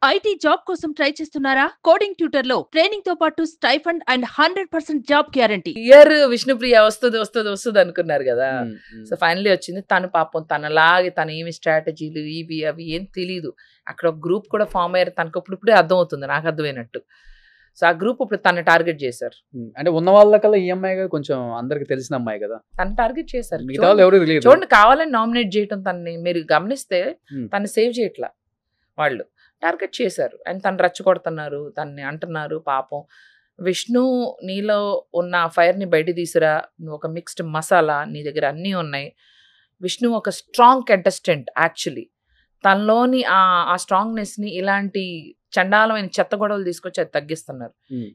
IT job కోసం try చేస్తున్నారా? Coding tutor లో ట్రైనింగ్ తో పాటు stipend and 100% job guarantee. Year Vishnupriya వస్తుంది అనుకున్నారు కదా. సో ఫైనలీ వచ్చింది. తను పాపం తనలాగే తన ఏమి స్ట్రాటజీలు ఇవి అవి ఏం తెలీదు. అక్కడ ఒక గ్రూప్ కూడా ఫామ్ అయ్యారు. తనకు ఇప్పుడే అర్థం అవుతుంది, నాకు అర్థమైనట్టు. సో ఆ గ్రూప్ ఇప్పుడు తను టార్గెట్ చేశారు. అంటే ఉన్న వాళ్ళకల్లా ఈ అమ్మాయి కొంచెం అందరికి తెలిసిన అమ్మాయి కదా, తను టార్గెట్ చేశారు. చూడండి కావాలని నామినేట్ చేయటం తనని మీరు గమనిస్తే తను సేవ్ చేయట్లా, వాళ్ళు టార్గెట్ చేశారు. అండ్ తను రెచ్చగొడుతున్నారు, తనని అంటున్నారు. పాపం విష్ణు, నీలో ఉన్న ఫైర్ని బయట తీసురా, నువ్వు ఒక మిక్స్డ్ మసాలా, నీ దగ్గర అన్నీ ఉన్నాయి. విష్ణు ఒక స్ట్రాంగ్ కంటెస్టెంట్. యాక్చువల్లీ తనలోని ఆ స్ట్రాంగ్నెస్ని ఇలాంటి చండాలమైన చెత్త గొడవలు తీసుకొచ్చి అది తగ్గిస్తున్నారు.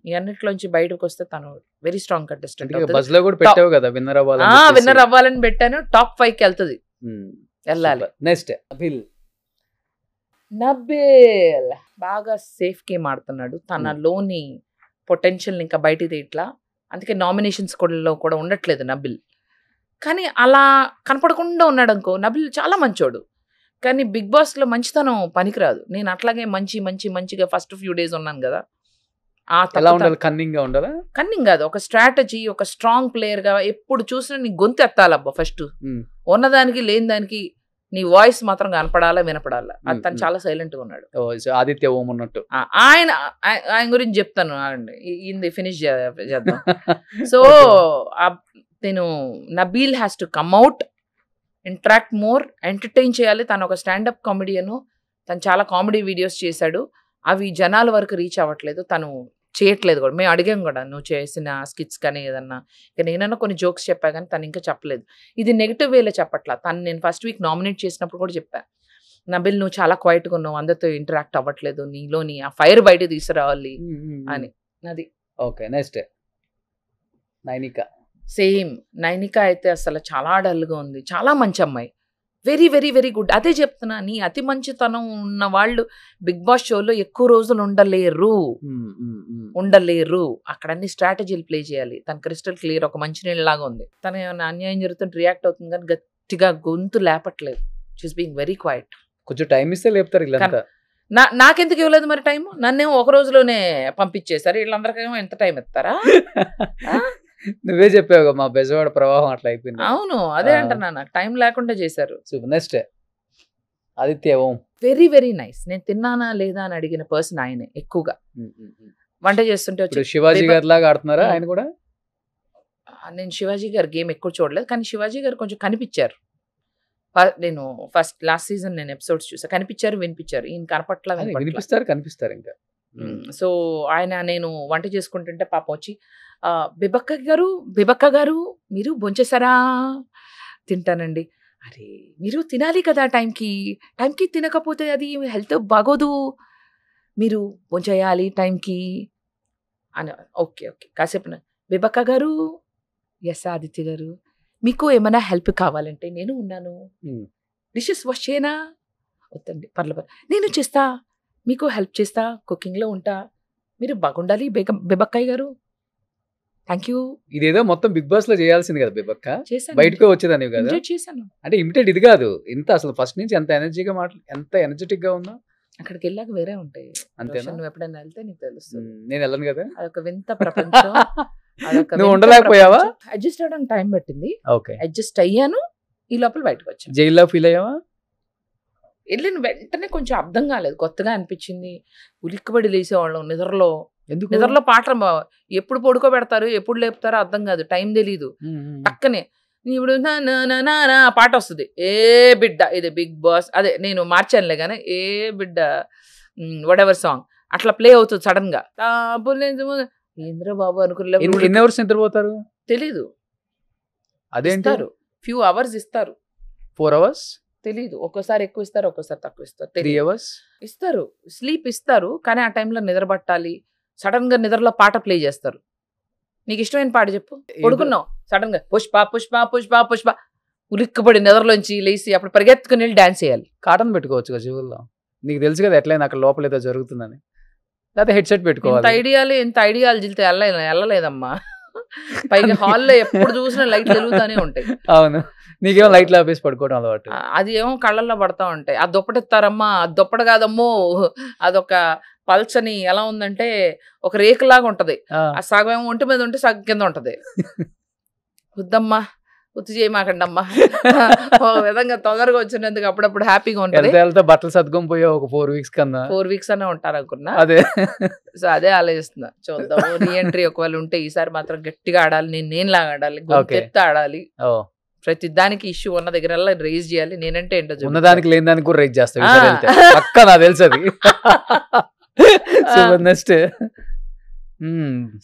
ఈ అన్నిట్లోంచి బయటకు వస్తే తను వెరీ స్ట్రాంగ్ కంటెస్టెంట్. విన్నర్ అవ్వాలని పెట్టాను. టాప్ 5కి వెళ్తుంది, వెళ్ళాలి. నెక్స్ట్ నబీల్ బాగా సేఫ్ గేమ్ ఆడుతున్నాడు. తనలోని పొటెన్షియల్ ఇంకా బయట ఇట్లా, అందుకే నామినేషన్స్ కూడా ఉండట్లేదు నబిల్. కానీ అలా కనపడకుండా ఉన్నాడు అనుకో, నబిల్ చాలా మంచోడు. కానీ బిగ్ బాస్లో మంచితనం పనికిరాదు. నేను అట్లాగే మంచిగా ఫస్ట్ ఫ్యూ డేస్ ఉన్నాను కదా. కన్నింగ్ కాదు, ఒక స్ట్రాటజీ, ఒక స్ట్రాంగ్ ప్లేయర్గా ఎప్పుడు చూసినా నీ గొంతు ఎత్తాలబ్బా. ఫస్ట్ ఉన్నదానికి లేని దానికి నీ వాయిస్ మాత్రం కనపడాలా, వినపడాలా. అది తను చాలా సైలెంట్ గా ఉన్నాడు. ఆదిత్య ఓం ఉన్నట్టు. ఆయన గురించి చెప్తాను, ఇది ఫినిష్ చేద్దాం. సో నేను Nabeel has to come out, interact more, entertain చేయాలి. తను ఒక స్టాండప్ కామెడియను. తను చాలా కామెడీ వీడియోస్ చేశాడు. అవి జనాల వరకు రీచ్ అవ్వట్లేదు, తను చేయట్లేదు కూడా. మేము అడిగాం కూడా, నువ్వు చేసిన స్కిట్స్ కానీ ఏదన్నా. ఇక నేనన్నా కొన్ని జోక్స్ చెప్పా కానీ తను ఇంకా చెప్పలేదు. ఇది నెగిటివ్ వేలో చెప్పట్లా. తను నేను ఫస్ట్ వీక్ నామినేట్ చేసినప్పుడు కూడా చెప్పాను, నబిల్ నువ్వు చాలా క్వైట్గా ఉన్నావు, అందరితో ఇంటరాక్ట్ అవ్వట్లేదు, నీలోని ఆ ఫైర్ బయట తీసుకురావాలి అని. అది okay. Next Nainika. Same. Nainika అయితే అసలు చాలా డల్గా ఉంది. చాలా మంచి అమ్మాయి, వెరీ వెరీ వెరీ గుడ్. అదే చెప్తున్నా, నీ అతి మంచితనం ఉన్న వాళ్ళు బిగ్ బాస్ షోలో ఎక్కువ రోజులు ఉండలేరు. అక్కడ అన్ని స్ట్రాటజీలు ప్లే చేయాలి. తన క్రిస్టల్ క్లియర్, ఒక మంచి నీళ్ళలాగా ఉంది. తన ఏమైనా అన్యాయం జరుగుతుంటే రియాక్ట్ అవుతుంది కానీ గట్టిగా గొంతు లేపట్లేదు. She's being very quiet. కొంచెం టైం ఇస్తే లేపుతారు. నాకెందుకు ఇవ్వలేదు మరి టైం? నన్నేమో ఒక రోజులోనే పంపించేశారు. వీళ్ళందరికేమో ఎంత టైం ఇస్తారా? నువ్వే చెప్పావు మా బెజవాడ ప్రవాహం అట్లా అయిపోయింది. అవును, అదే అంటున్నా, నాకు టైం లేకుండా చేశారు. Next Aditya Om. Very very nice. నేను తిన్నానా లేదా అని అడిగిన పర్సన్ ఆయనే ఎక్కువగా. వంట చేస్తుంటే శివాజీ గారి లాగా ఆడుతున్నారా ఆయన కూడా? నేను శివాజీ గారి గేమ్ ఎక్కువ చూడలేదు, కానీ శివాజీ గారు కొంచెం కనిపించారు. నేను లాస్ట్ సీజన్ నేను ఎపిసోడ్స్ చూసా, కనిపించారు, వినిపించారు. ఈయన కనిపిస్తారు ఇంకా. సో ఆయన, నేను వంట చేసుకుంటుంటే పాపం వచ్చి, బిబక్క గారు మీరు భోంచేశారా? తింటానండి. అరే మీరు తినాలి కదా, టైంకి తినకపోతే అది హెల్త్ బాగోదు, మీరు భోంచేయాలి టైంకి అని. ఓకే కాసేపు బిబక్క గారు, ఎస్ ఆదిత్య గారు, మీకు ఏమైనా హెల్ప్ కావాలంటే నేను ఉన్నాను. డిషెస్ వాష్ చేయనా? వద్దండి, పర్లేదు, నేను చేస్తా, మీకు హెల్ప్ చేస్తా, కుకింగ్లో ఉంటా, మీరు బాగుండాలి బిబక్కయ్య గారు. Thank you. ఇదేదో మొత్తం బిగ్ బాస్ లో చేయాల్సింది కదా బిబక్క, బయటకు వచ్చేదాన్ని కదా. చేశాను అంటే ఇమిటేట్ ఇది కాదు, ఇంత అసలు ఫస్ట్ నుంచి ఎంత ఎనర్జెటిక్ గా ఉందా. అక్కడికి వెళ్ళాక వేరే ఉంటాయి. అంతేనా? నువ్వు ఎప్పుడైనా వెళ్తే నీకు తెలుస్తుంది. నేను వెళ్ళను కదా. అదొక వింత ప్రపంచం. నువ్వు ఉండలేకపోయావా? అడ్జస్ట్ అవడానికి టైం పట్టింది. ఓకే, అడ్జస్ట్ అయ్యాను. ఈ లోపల బయటకు వచ్చాను. జైల్లో ఫీల్ అయ్యావా? వెళ్ళిన వెంటనే కొంచెం అర్థం కాలేదు, కొత్తగా అనిపించింది. ఉలిక్కిబడి లేసేవాళ్ళం నిద్రలో పాటలు ఎప్పుడు పడుకోబెడతారు, ఎప్పుడు లేపుతారో అర్థం కాదు, టైం తెలీదు. పక్కనే ఇప్పుడు పాట వస్తుంది, ఏ బిడ్డ, ఇది బిగ్ బాస్, అదే నేను మార్చానులే కానీ, ఏ బిడ్డ వాట్ ఎవర్ సాంగ్ అట్లా ప్లే అవుతుంది సడన్ గా. ఇంద్రబాబు అనుకున్నారు, తెలీదు. అదేంటారు, ఫ్యూ అవర్స్ ఇస్తారు. 4 hours తెలీదు, ఒక్కోసారి ఎక్కువ ఇస్తారు, ఒక్కోసారి తక్కువ ఇస్తారు. 3 hours ఇస్తారు, స్లీప్ ఇస్తారు. కానీ ఆ టైంలో నిద్ర పట్టాలి. సడన్ గా నిద్రలో పాట ప్లే చేస్తారు. నీకు ఇష్టమైన పాట చెప్పు. పడుకున్నావు, సడన్ గా పుష్ప పుష్ప పుష్ప పుష్ప, ఉలిక్కుపడి నిద్రలోంచి లేచి అప్పుడు పరిగెత్తుకుని వెళ్ళి డాన్స్ చేయాలి. కాటన్ పెట్టుకోవచ్చు కదా చెవుల్లో, నీకు తెలుసు కదా ఎట్లయినా అక్కడ లోపల ఏదో జరుగుతుందని. లేకపోతే హెడ్సెట్ పెట్టుకోవాలి. ఎంత ఐడియాలజీలతో వెళ్ళలేదమ్మా. పైగా హాల్లో ఎప్పుడు చూసినా లైట్లు వెలుగుతానే ఉంటాయి. అవును, నీకేమో లైట్లు ఆపేసి పడుకోవడం అలవాటు. అది ఏమో కళ్ళల్లో పడతా ఉంటాయి. ఆ దుప్పటిస్తారమ్మా, అది దుప్పటి కాదమ్మో, అదొక పల్చని ఎలా ఉందంటే ఒక రేకులాగా ఉంటది. ఆ సగం ఒంటి మీద ఉంటే సగం కింద ఉంటది. వద్దమ్మా, గుర్తు చేయమాకండి అమ్మా. ఓ విధంగా తొందరగా వచ్చినందుకు అప్పుడప్పుడు హ్యాపీగా ఉంటుంది. బట్టలు సర్దుకొని పోయా ఒక 4 weeks కన్నా. 4 weeks అనే ఉంటారు అనుకున్నా. అదే సో అదే ఆలోచిస్తున్నా. చూద్దాం రీఎంట్రీ ఒకవేళ ఉంటే ఈసారి మాత్రం గట్టిగా ఆడాలి. నేను లాగా ఆడాలి, గొంతెత్తి ఆడాలి. ప్రతి దానికి ఇష్యూ ఉన్న దగ్గర రేజ్ చేయాలి. నేనంటే ఏంటో ఉన్నదానికి లేని దానికి కూడా రేజ్ చేస్తా పక్క, నాకు తెలుసు అది. నెక్స్ట్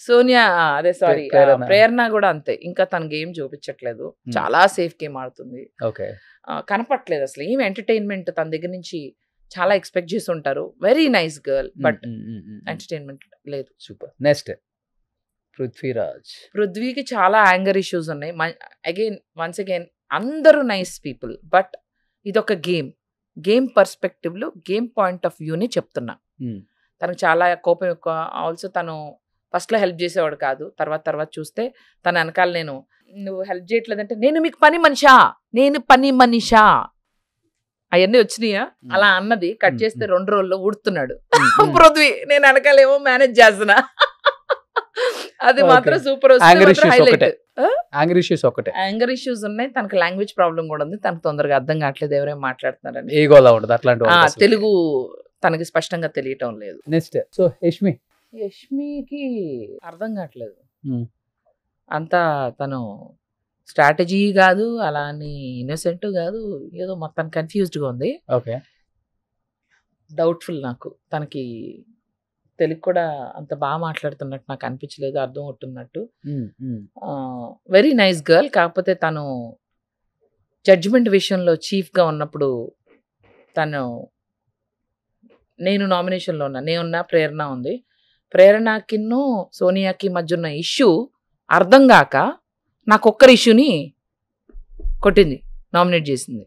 సోనియా, అదే సారీ ప్రేరణ కూడా అంతే. ఇంకా తన గేమ్ చూపించట్లేదు. చాలా సేఫ్ గేమ్ ఆడుతుంది. కనపట్లేదు అసలు ఏం ఎంటర్టైన్మెంట్ తన దగ్గర నుంచి. చాలా ఎక్స్పెక్ట్ చేసి ఉంటారు. Very nice girl, but entertainment లేదు. సూపర్. నెక్స్ట్ పృథ్వీరాజ్. పృథ్వీకి చాలా యాంగర్ ఇష్యూస్ ఉన్నాయి. వన్స్ అగైన్ అందరూ నైస్ పీపుల్, బట్ ఇదొక గేమ్ పర్స్పెక్టివ్ లో, గేమ్ పాయింట్ ఆఫ్ వ్యూని చెప్తున్నా. తనకు చాలా కోపం ఎక్కువ. ఆల్సో తను ఫస్ట్ లో హెల్ప్ చేసేవాడు కాదు. తర్వాత చూస్తే తన వెనకాల నువ్వు హెల్ప్ చేయట్లేదంటే నేను మీకు పని మనిషా అవన్నీ వచ్చినాయా అలా అన్నది కట్ చేస్తే 2 రోజుల్లో ఊడుతున్నాడు పృథ్వీ. నేను వెనకాలేమో మేనేజ్ చేస్తున్నా. అది మాత్రం సూపర్. యాంగర్ ఇష్యూస్ ఉన్నాయి. తనకు లాంగ్వేజ్ ప్రాబ్లం కూడా ఉంది. తనకు తొందరగా అర్థం కావట్లేదు ఎవరేం మాట్లాడుతున్నారని. తెలుగు తనకి స్పష్టంగా తెలియటం లేదు. నెక్స్ట్ సో యష్మికి అర్థం కావట్లేదు. అంతా తను స్ట్రాటజీ కాదు, అలా అని ఇన్నోసెంట్ కాదు, ఏదో మొత్తం కన్ఫ్యూజ్డ్గా ఉంది. డౌట్ఫుల్ నాకు. తనకి తెలుగు కూడా అంత బాగా మాట్లాడుతున్నట్టు నాకు అనిపించలేదు, అర్థం అవుతున్నట్టు. Very nice girl. కాకపోతే తను జడ్జిమెంట్ విషయంలో చీఫ్గా ఉన్నప్పుడు తను, నేను నామినేషన్లో ఉన్నా, నేనున్నా, ప్రేరణ ఉంది. ప్రేరణకిన్ను సోనియాకి మధ్య ఉన్న ఇష్యూ అర్థం కాక నాకు ఒక్కరి ఇష్యూని కొట్టింది, నామినేట్ చేసింది.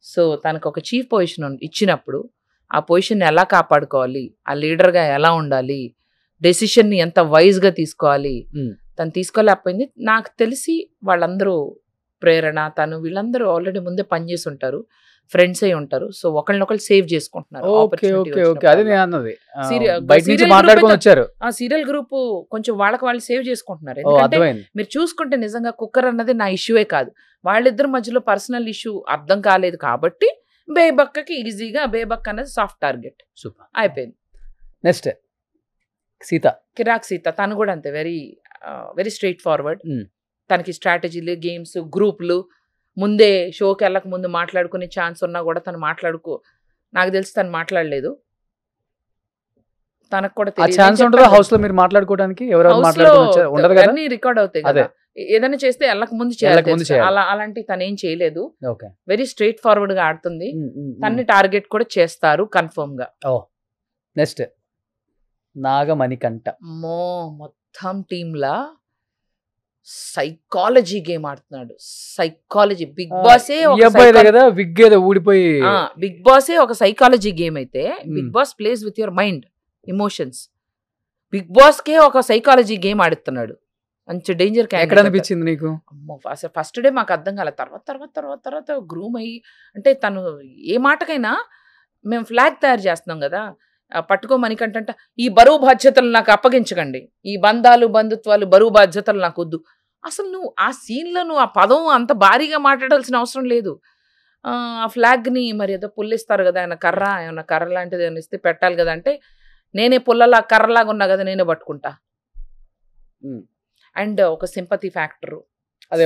సో తనకు ఒక చీఫ్ పొజిషన్ ఇచ్చినప్పుడు ఆ పొజిషన్ని ఎలా కాపాడుకోవాలి, ఆ లీడర్గా ఎలా ఉండాలి, డెసిషన్ని ఎంత వైజ్గా తీసుకోవాలి, తను తీసుకోలేకపోయింది. నాకు తెలిసి వాళ్ళందరూ, ప్రేరణ, తను, వీళ్ళందరూ ఆల్రెడీ ముందే పనిచేసి ఉంటారు, ఫ్రెండ్స్ అయి ఉంటారు. సో ఒకళ్ళనొకళ్ళు సేవ్ చేసుకుంటున్నారు. సీరియల్ గ్రూప్ కొంచెం వాళ్ళకి వాళ్ళు సేవ్ చేసుకుంటున్నారు. ఎందుకంటే మీరు చూసుకుంటే నిజంగా కుక్కర్ అన్నది నా ఇష్యూయే కాదు, వాళ్ళిద్దరి మధ్యలో పర్సనల్ ఇష్యూ అర్థం కాలేదు కాబట్టి బేబక్కకి ఈజీగా, బేబక్ అనేది సాఫ్ట్ టార్గెట్ అయిపోయింది. నెక్స్ట్ సీత, కిరాక్ సీత. తను కూడా అంతే, వెరీ స్ట్రైట్ ఫార్వర్డ్. తనకి స్ట్రాటజీలు, గేమ్స్, గ్రూపులు ముందే షోకి వెళ్ళక ముందు మాట్లాడుకునే ఛాన్స్ ఉన్నా కూడా తను నాకు తెలిసి తను మాట్లాడలేదు. తనకు కూడా హౌస్ లో మీరు మాట్లాడుకోవడానికి అన్ని రికార్డ్ అవుతాయి కదా. ఏదైనా చేస్తే వెళ్ళక ముందు చేయాలి, అలాంటి తను ఏం చేయలేదు. వెరీ స్ట్రైట్ ఫార్వర్డ్ గా ఆడుతుంది. తన్ని టార్గెట్ కూడా చేస్తారు కన్ఫర్మ్ గా. నెక్స్ట్ నాగమణికంఠ. మొత్తం టీమ్ లా సైకాలజీ గేమ్ ఆడుతున్నాడు. సైకాలజీ. బిగ్ బాసే ఊడిపోయి బిగ్ బాసే ఒక సైకాలజీ గేమ్ అయితే, big boss plays with your mind, emotions. Big boss కే ఒక సైకాలజీ గేమ్ ఆడుతున్నాడు. మంచి డేంజర్. ఎక్కడ అనిపించింది నీకు? ఫస్ట్ డే మాకు అర్థం కాలేదు. తర్వాత గ్రూమ్ అయ్యి, అంటే తను ఏ మాటకైనా మేము ఫ్లాగ్ తయారు చేస్తున్నాం కదా, పట్టుకోమనికంట ఈ బరువు బాధ్యతలు నాకు అప్పగించకండి, ఈ బంధాలు, బంధుత్వాలు, బరువు బాధ్యతలు నాకు వద్దు. అసలు నువ్వు ఆ సీన్లో నువ్వు ఆ పదం అంత భారీగా మాట్లాడాల్సిన అవసరం లేదు. ఆ ఫ్లాగ్ని మరి ఏదో పుల్లిస్తారు కదా, ఏమన్నా కర్ర లాంటిది ఏమైనా ఇస్తే పెట్టాలి కదా, అంటే నేనే పుల్లలా కర్రలాగా ఉన్నా కదా, నేనే పట్టుకుంటా. అండ్ ఒక సింపతి ఫ్యాక్టర్,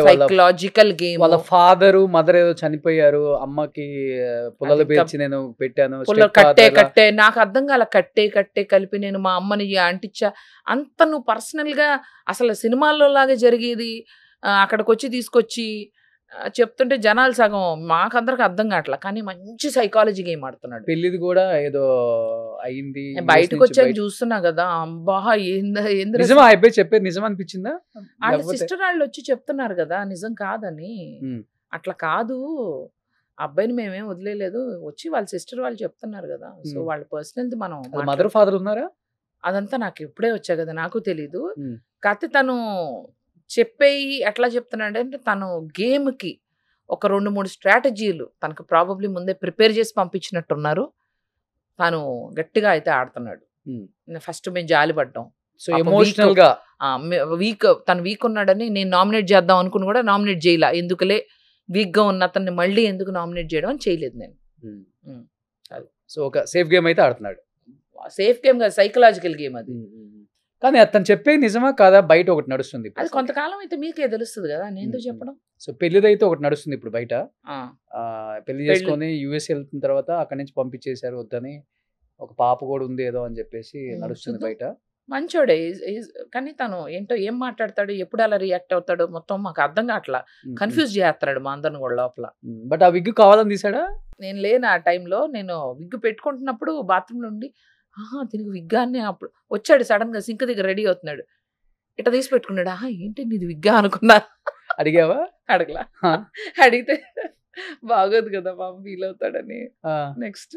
సైకలాజికల్ గేమ్. వాళ్ళ ఫాదరు మదర్ ఏదో చనిపోయారు, అమ్మకి పుల్లలు పేర్చి నేను పెట్టాను, కట్టే నాకు అర్థం కాల, కట్టే కలిపి నేను మా అమ్మని అంటించా. అంత నువ్వు పర్సనల్ గా అసలు సినిమాల్లో లాగా జరిగేది అక్కడికి వచ్చి తీసుకొచ్చి చెప్తుంటే జనాలు సగం మాకందరికి అర్థం కావట్లా. కానీ మంచి సైకాలజీ గేమ్ ఆడుతున్నాడు. పెళ్లిది కూడా ఏదో అయింది, బయటకు వచ్చాక చూస్తున్నా కదా, అబ్బా చెప్పేది నిజం అనిపించిందా? వాళ్ళ సిస్టర్ వాళ్ళు వచ్చి చెప్తున్నారు కదా నిజం కాదని. అట్లా కాదు, అబ్బాయిని మేమేం వదిలేదు, వచ్చి వాళ్ళ సిస్టర్ వాళ్ళు చెప్తున్నారు కదా. సో వాళ్ళ పర్సనల్ మనం, మదర్ ఫాదర్ ఉన్నారా అదంతా నాకు ఇప్పుడే వచ్చా కదా, నాకు తెలీదు. కాకపోతే తను చెప్పేయి ఎట్లా చెప్తున్నాడు అంటే తను గేమ్కి ఒక 2-3 స్ట్రాటజీలు తనకు ప్రాబబ్లీ ముందే ప్రిపేర్ చేసి పంపించినట్టున్నారు. తను గట్టిగా అయితే ఆడుతున్నాడు. ఫస్ట్ మేము జాలిపడ్డాం. సో ఎమోషనల్ గా తను వీక్ ఉన్నాడని నేను నామినేట్ చేద్దాం అనుకుని కూడా నామినేట్ చేయలే. ఎందుకులే వీక్ గా ఉన్న అతన్ని మళ్ళీ ఎందుకు నామినేట్ చేయడం అని చేయలేదు నేను. సో ఒక సేఫ్ గేమ్ అయితే ఆడుతున్నాడు. సేఫ్ గేమ్ కాదు, సైకలాజికల్ గేమ్ అది. కానీ అతను చెప్పేది నిజమా కాదా? బయట ఒకటి నడుస్తుంది అది కొంతకాలం అయితే మీకే తెలుస్తుంది కదా, నేను ఎందుకు చెప్పడం. సో పెళ్లిదైతే ఒకటి నడుస్తుంది ఇప్పుడు బయట. పెళ్లి చేసుకొని యుఎస్ వెళ్తున్న తర్వాత అక్కడి నుంచి పంపించేశారు వద్దని, ఒక పాప కూడా ఉంది ఏదో అని చెప్పేసి నడుస్తుంది బయట. మంచోడే, కానీ తను ఏంటో ఏం మాట్లాడతాడు, ఎప్పుడు అలా రియాక్ట్ అవుతాడు మొత్తం మాకు అర్థం కావట్లా. కన్ఫ్యూజ్ చేస్తాడు మా అందరిని కూడా లోపల. బట్ ఆ విగ్ కావాలని తీసాడా? నేను లేను ఆ టైంలో. నేను విగ్ పెట్టుకుంటున్నప్పుడు బాత్రూంలో ఉండి దీనికి విగ్గా అని అప్పుడు వచ్చాడు సడన్ గా, సింక్ దగ్గర రెడీ అవుతున్నాడు, ఇట్లా తీసి పెట్టుకున్నాడు. ఏంటి నీది విగ్గా అనుకున్నా. అడిగావా? అడగలా. అడిగితే బాగోదు కదా పాప ఫీల్ అవుతాడని. నెక్స్ట్